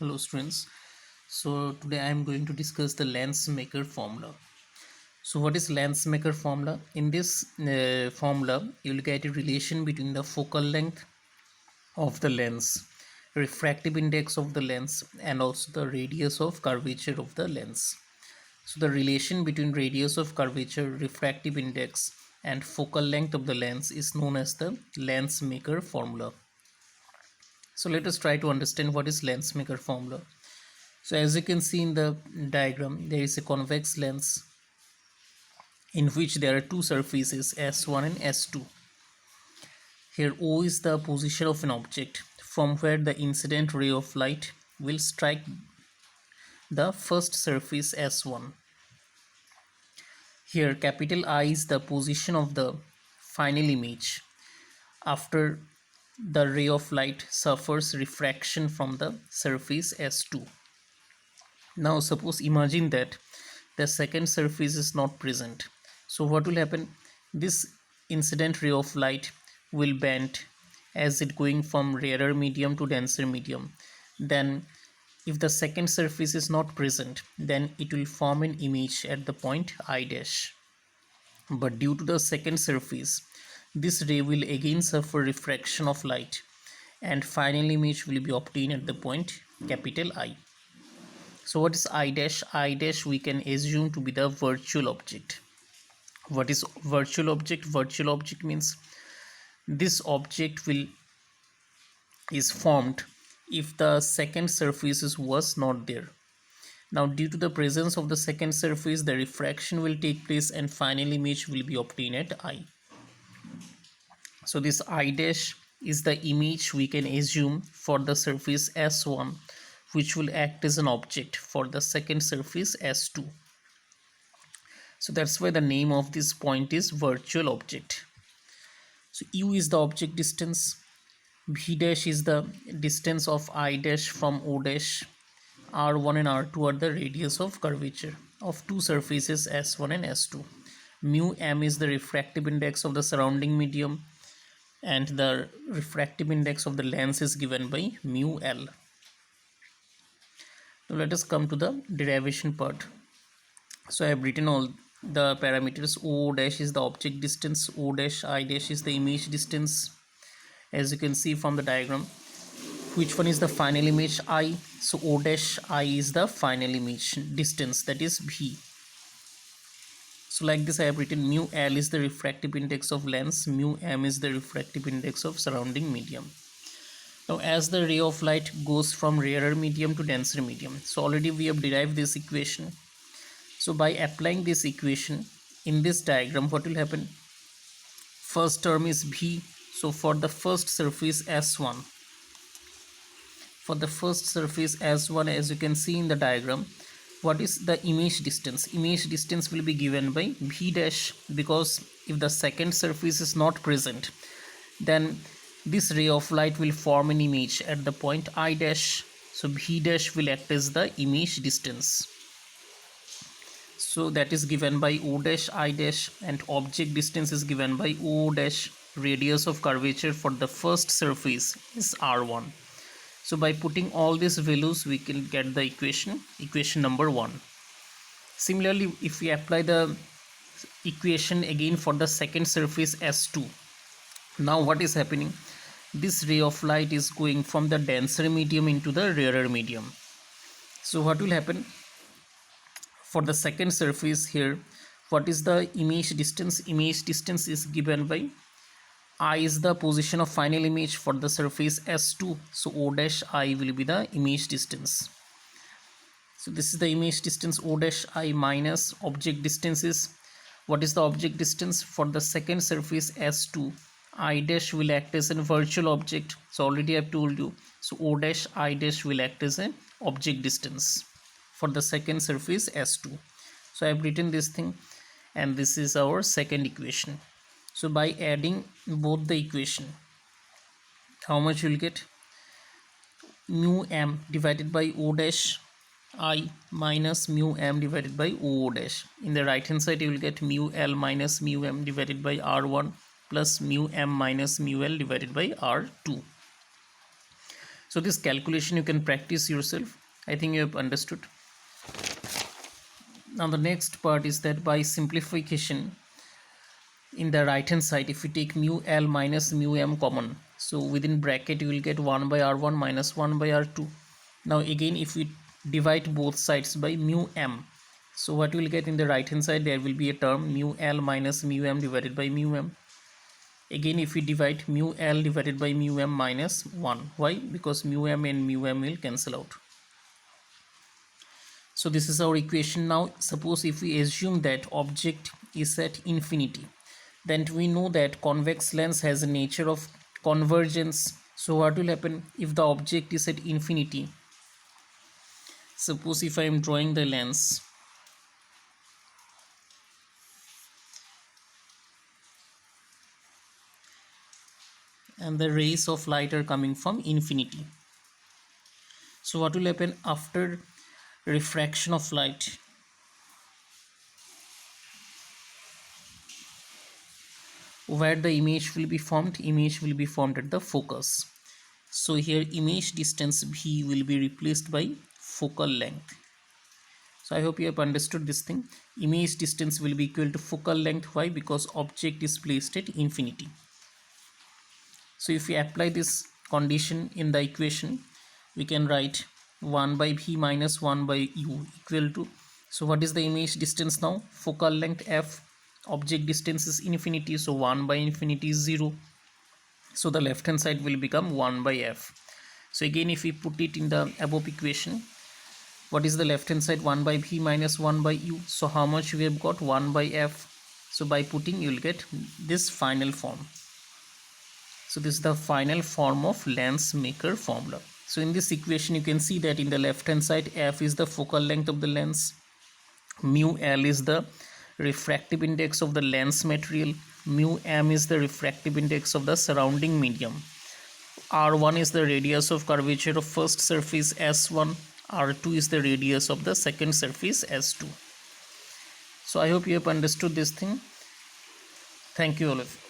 Hello students. So today I am going to discuss the lens maker formula. So what is lens maker formula? In this formula you will get a relation between the focal length of the lens, refractive index of the lens, and also the radius of curvature of the lens. So the relation between radius of curvature, refractive index, and focal length of the lens is known as the lens maker formula. So let us try to understand what is lens maker formula. So as you can see in the diagram, there is a convex lens in which there are two surfaces S1 and S2. Here O is the position of an object from where the incident ray of light will strike the first surface S1. Here capital I is the position of the final image after the ray of light suffers refraction from the surface S2. Now suppose imagine that the second surface is not present. So what will happen? This incident ray of light will bend as it going from rarer medium to denser medium. Then if the second surface is not present, then it will form an image at the point I dash. But due to the second surface, this ray will again suffer refraction of light and final image will be obtained at the point capital I. So what is I dash? I dash we can assume to be the virtual object. What is virtual object? Virtual object means this object is formed if the second surface was not there. Now due to the presence of the second surface, the refraction will take place and final image will be obtained at I. So this I dash is the image we can assume for the surface S1, which will act as an object for the second surface S2. So that's why the name of this point is virtual object. So U is the object distance, V dash is the distance of I dash from O dash, R1 and R2 are the radius of curvature of two surfaces S1 and S2. Mu M is the refractive index of the surrounding medium, and the refractive index of the lens is given by mu L. Now let us come to the derivation part. So I have written all the parameters. O dash is the object distance, O dash I dash is the image distance, as you can see from the diagram. Which one is the final image? I. So O dash I is the final image distance, that is V. So like this I have written mu L is the refractive index of lens, mu M is the refractive index of surrounding medium. Now as the ray of light goes from rarer medium to denser medium, so already we have derived this equation. So by applying this equation in this diagram, what will happen? First term is V. So for the first surface S1, as you can see in the diagram, what is the image distance? Image distance will be given by V dash, because if the second surface is not present, then this ray of light will form an image at the point I dash. So V dash will act as the image distance. So that is given by O dash I dash, and object distance is given by O dash. Radius of curvature for the first surface is R1. So by putting all these values we can get the equation number 1. Similarly, if we apply the equation again for the second surface S2, now what is happening? This ray of light is going from the denser medium into the rarer medium. So what will happen? For the second surface here, what is the image distance? Image distance is given by I is the position of final image for the surface S2. So O dash I will be the image distance. So this is the image distance O dash I minus object distance is, what is the object distance for the second surface S2? I dash will act as a virtual object. So already I have told you. So O dash I dash will act as an object distance for the second surface S2. So I have written this thing, and this is our second equation. So by adding both the equation, how much you will get? Mu M divided by O dash I minus mu M divided by O dash. In the right hand side you will get mu L minus mu M divided by R1 plus mu M minus mu L divided by R2. So this calculation you can practice yourself. I think you have understood. Now the next part is that by simplification, in the right hand side, if you take mu l minus mu m common, so within bracket you will get 1 by r1 minus 1 by r2. Now again, if we divide both sides by mu m, so what you will get in the right hand side, there will be a term mu l minus mu m divided by mu m. Again, if we divide mu l divided by mu m minus 1, why? Because mu m and mu m will cancel out. So this is our equation. Now suppose if we assume that object is at infinity, then we know that convex lens has a nature of convergence. So what will happen if the object is at infinity? Suppose if I am drawing the lens, and the rays of light are coming from infinity. So what will happen after refraction of light? Where the image will be formed? Image will be formed at the focus. So here image distance b will be replaced by focal length. So I hope you have understood this thing. Image distance will be equal to focal length. Why? Because object is placed at infinity. So if we apply this condition in the equation, we can write 1 by v minus 1 by u equal to, so what is the image distance now? Focal length f, object distance is infinity, so 1 by infinity is 0. So the left hand side will become 1 by f. So again, if we put it in the above equation, what is the left hand side? 1 by v minus 1 by u. So how much we have got? 1 by f. So by putting, you will get this final form. So this is the final form of lens maker formula. So in this equation, you can see that in the left hand side, f is the focal length of the lens, mu l is the refractive index of the lens material, mu m is the refractive index of the surrounding medium, r1 is the radius of curvature of first surface s1, r2 is the radius of the second surface s2. So I hope you have understood this thing. Thank you all of you.